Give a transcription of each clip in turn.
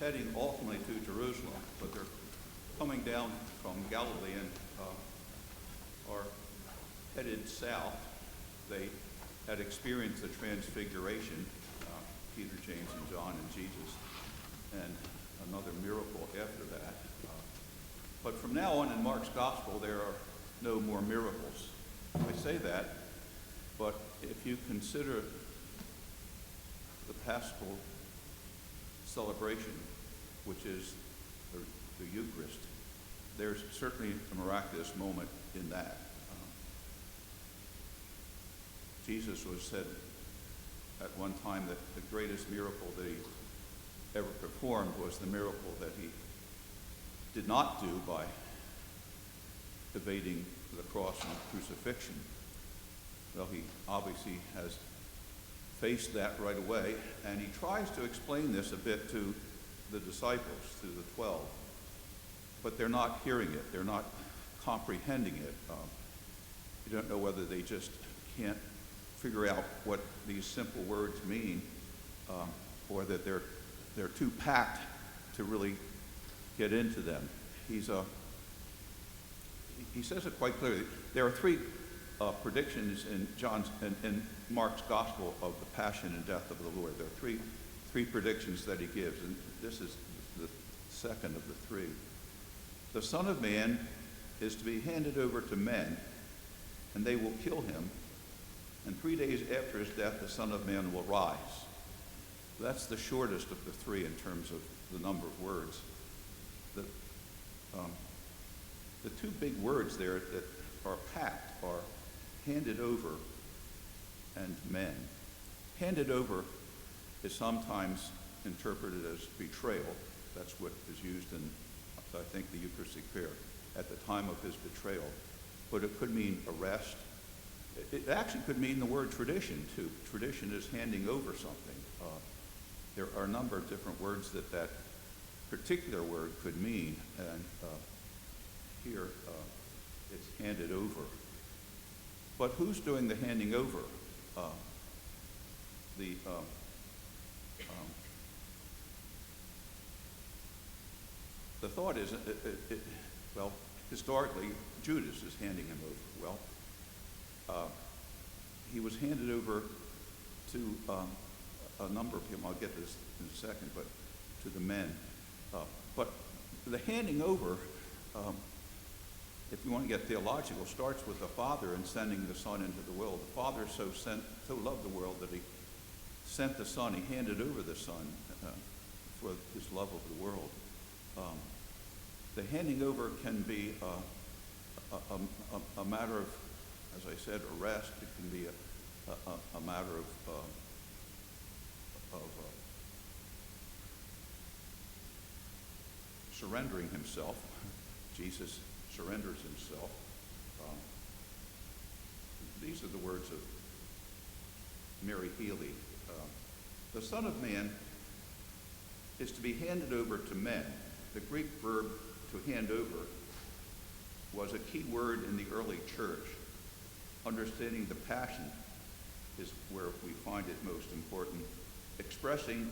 heading ultimately to Jerusalem, but they're coming down from Galilee and are headed south. They had experienced the transfiguration, Peter, James, and John, and Jesus, and another miracle after that. But from now on in Mark's gospel, there are no more miracles. I say that, but if you consider the Paschal celebration, which is the Eucharist, there's certainly a miraculous moment in that. Jesus was said at one time that the greatest miracle that he ever performed was the miracle that he did not do by evading the cross and crucifixion. Well, he obviously has faced that right away, and he tries to explain this a bit to the disciples, to the 12, but they're not hearing it. They're not comprehending it. You don't know whether they just can't figure out what these simple words mean, or that they're too packed to really get into them. He says it quite clearly. There are three predictions in Mark's gospel of the passion and death of the Lord. There are three predictions that he gives, and this is the second of the three. The Son of Man is to be handed over to men, and they will kill him, and 3 days after his death, the Son of Man will rise. That's the shortest of the three in terms of the number of words. The two big words there that are packed are handed over and men. Handed over is sometimes interpreted as betrayal. That's what is used in, I think, the Eucharistic prayer at the time of his betrayal. But it could mean arrest. It actually could mean the word tradition, too. Tradition is handing over something. There are a number of different words that particular word could mean, and here it's handed over. But who's doing the handing over? The thought is, well, historically, Judas is handing him over. Well, he was handed over to a number of people. I'll get this in a second, but to the men. But the handing over, if you want to get theological, starts with the Father and sending the Son into the world. The Father so loved the world that he sent the Son. He handed over the Son for his love of the world. The handing over can be a matter of, as I said, arrest. It can be a matter of surrendering himself. Jesus surrenders himself. These are the words of Mary Healy. The Son of Man is to be handed over to men. The Greek verb to hand over was a key word in the early church. Understanding the passion is where we find it most important. Expressing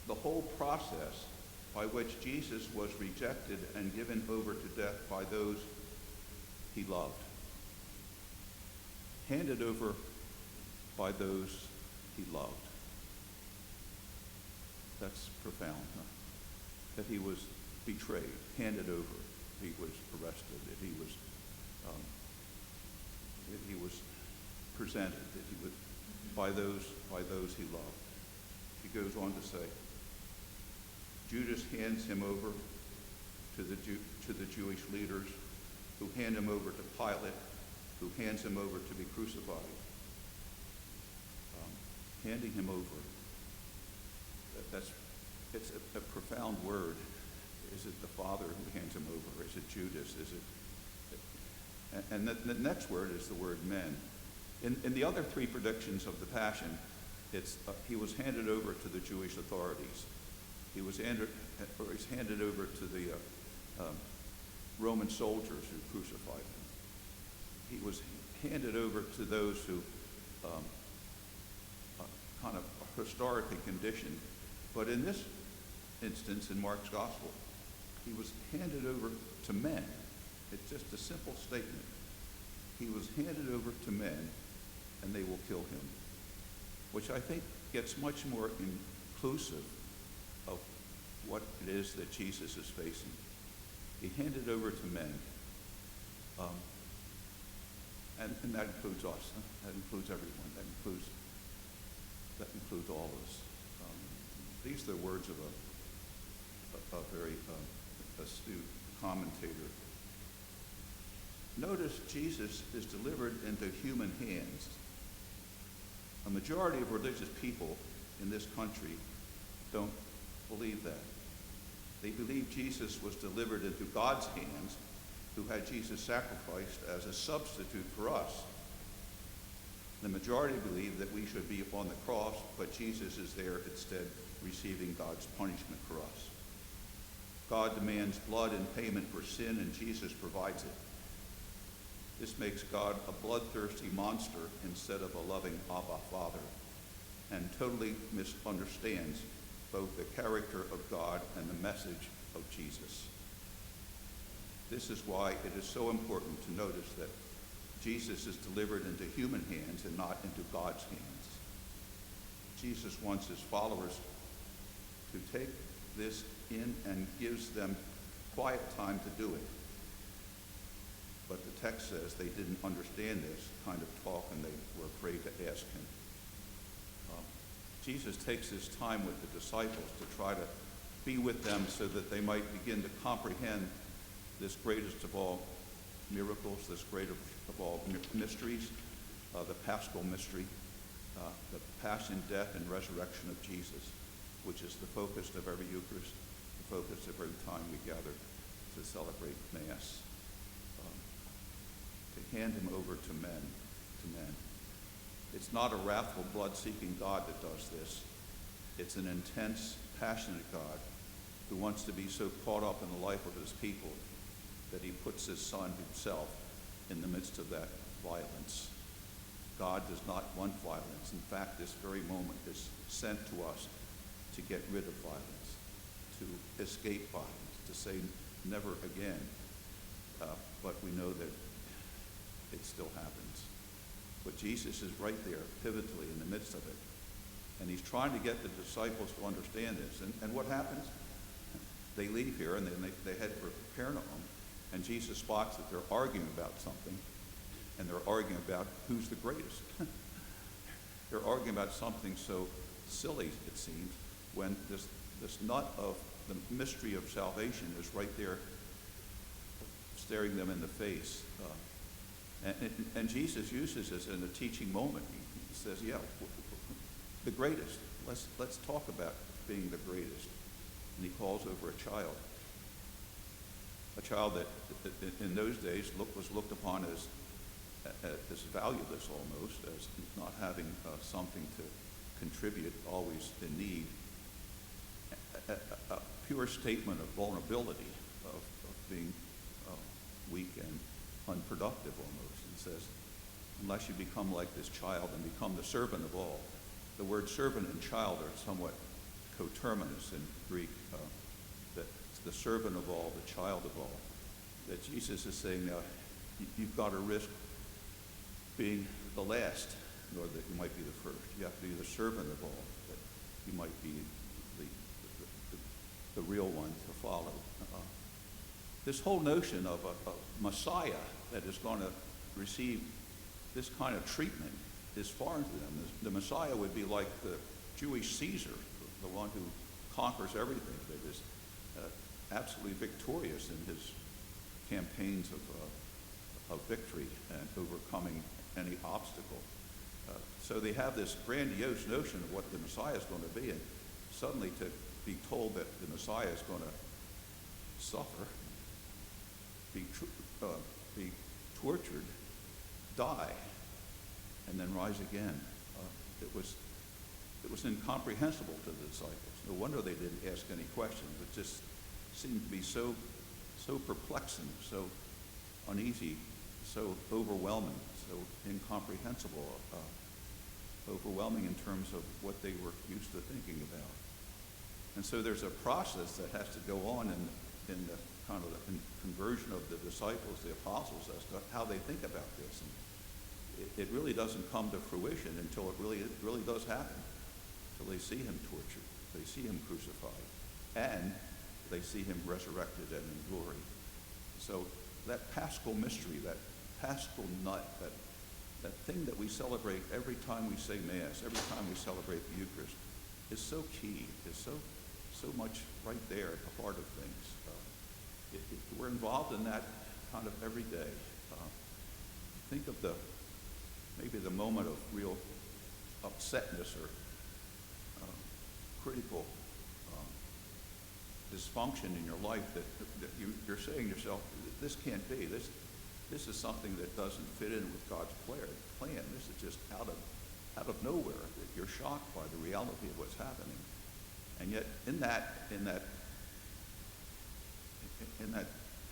the whole process by which Jesus was rejected and given over to death by those he loved. Handed over by those he loved. That's profound, huh? That he was betrayed, handed over, he was arrested, that he was presented, that he was by those he loved. He goes on to say, Judas hands him over to the Jewish leaders, who hand him over to Pilate, who hands him over to be crucified. Handing him over. It's a profound word. Is it the Father who hands him over? Is it Judas? Is it? And the next word is the word men. In the other three predictions of the Passion, he was handed over to the Jewish authorities. He was handed over to the Roman soldiers who crucified him. He was handed over to those who kind of historically conditioned But in this instance, in Mark's gospel, he was handed over to men. It's just a simple statement. He was handed over to men, and they will kill him, which I think gets much more inclusive of what it is that Jesus is facing. He handed over to men, and that includes us. That includes everyone. That includes all of us. These are the words of a very astute commentator. Notice Jesus is delivered into human hands. A majority of religious people in this country don't believe that. They believe Jesus was delivered into God's hands, who had Jesus sacrificed as a substitute for us. The majority believe that we should be upon the cross, but Jesus is there instead, receiving God's punishment for us. God demands blood in payment for sin, and Jesus provides it. This makes God a bloodthirsty monster instead of a loving Abba Father, and totally misunderstands both the character of God and the message of Jesus. This is why it is so important to notice that Jesus is delivered into human hands and not into God's hands. Jesus wants his followers to take this in and gives them quiet time to do it. But the text says they didn't understand this kind of talk, and they were afraid to ask him. Jesus takes his time with the disciples to try to be with them so that they might begin to comprehend this greatest of all miracles, this greatest of all mysteries, the Paschal mystery, the passion, death, and resurrection of Jesus, which is the focus of every Eucharist, the focus of every time we gather to celebrate Mass. To hand him over to men. It's not a wrathful, blood-seeking God that does this. It's an intense, passionate God who wants to be so caught up in the life of his people that he puts his Son himself in the midst of that violence. God does not want violence. In fact, this very moment is sent to us to get rid of violence, to escape violence, to say never again. But we know that it still happens. But Jesus is right there, pivotally in the midst of it. And he's trying to get the disciples to understand this. And what happens? They leave here, and then they head for Capernaum. And Jesus spots that they're arguing about something. And they're arguing about who's the greatest. They're arguing about something so silly, it seems, when this nut of the mystery of salvation is right there staring them in the face. And Jesus uses this in a teaching moment. He says, yeah, the greatest. Let's talk about being the greatest. And he calls over a child that in those days was looked upon as valueless almost, as not having something to contribute, always in need. A pure statement of vulnerability, of being weak and unproductive almost. It says, unless you become like this child and become the servant of all. The word servant and child are somewhat coterminous in Greek. That it's the servant of all, the child of all. That Jesus is saying, you've got to risk being the last, nor that you might be the first. You have to be the servant of all, that you might be the real one to follow. This whole notion of a Messiah that is going to receive this kind of treatment is foreign to them. The Messiah would be like the Jewish Caesar, the one who conquers everything, that is absolutely victorious in his campaigns of victory and overcoming any obstacle. So they have this grandiose notion of what the Messiah is going to be, and suddenly to be told that the Messiah is going to suffer, be tortured, die, and then rise again. It was incomprehensible to the disciples. No wonder they didn't ask any questions. It just seemed to be so perplexing, so uneasy, so overwhelming, so incomprehensible, overwhelming in terms of what they were used to thinking about. And so there's a process that has to go on in the kind of the conversion of the disciples, the apostles, as to how they think about this. And it really doesn't come to fruition until it really does happen, until they see him tortured, they see him crucified, and they see him resurrected and in glory. So that paschal mystery, that paschal nut, that thing that we celebrate every time we say Mass, every time we celebrate the Eucharist, is so key, is so much right there at the heart of things. We're involved in that kind of every day. Think of maybe the moment of real upsetness or critical dysfunction in your life that you're saying to yourself, this can't be. This is something that doesn't fit in with God's plan. This is just out of nowhere. That you're shocked by the reality of what's happening. And yet in that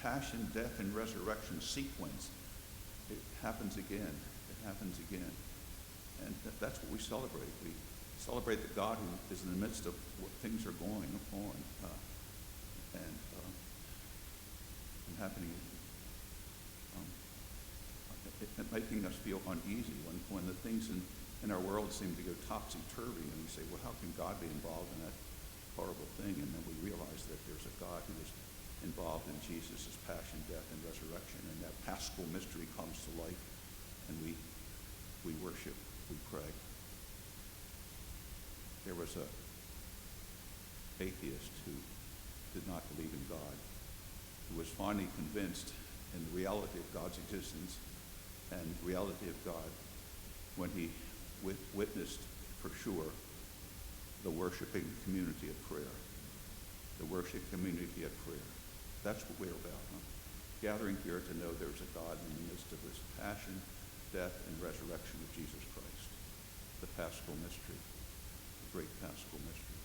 passion, death, and resurrection sequence, it happens again. It happens again. And that's what we celebrate. We celebrate the God who is in the midst of what things are going on and happening. Making us feel uneasy when the things in our world seem to go topsy-turvy, and we say, well, how can God be involved in that horrible thing? And then we realize that there's a God who is involved in Jesus' passion, death, and resurrection, and that paschal mystery comes to life, and we worship, we pray. There was a atheist who did not believe in God, who was finally convinced in the reality of God's existence and reality of God when he witnessed for sure the worshiping community of prayer. The worship community of prayer. That's what we're about, huh? Gathering here to know there's a God in the midst of this passion, death, and resurrection of Jesus Christ. The paschal mystery. The great paschal mystery.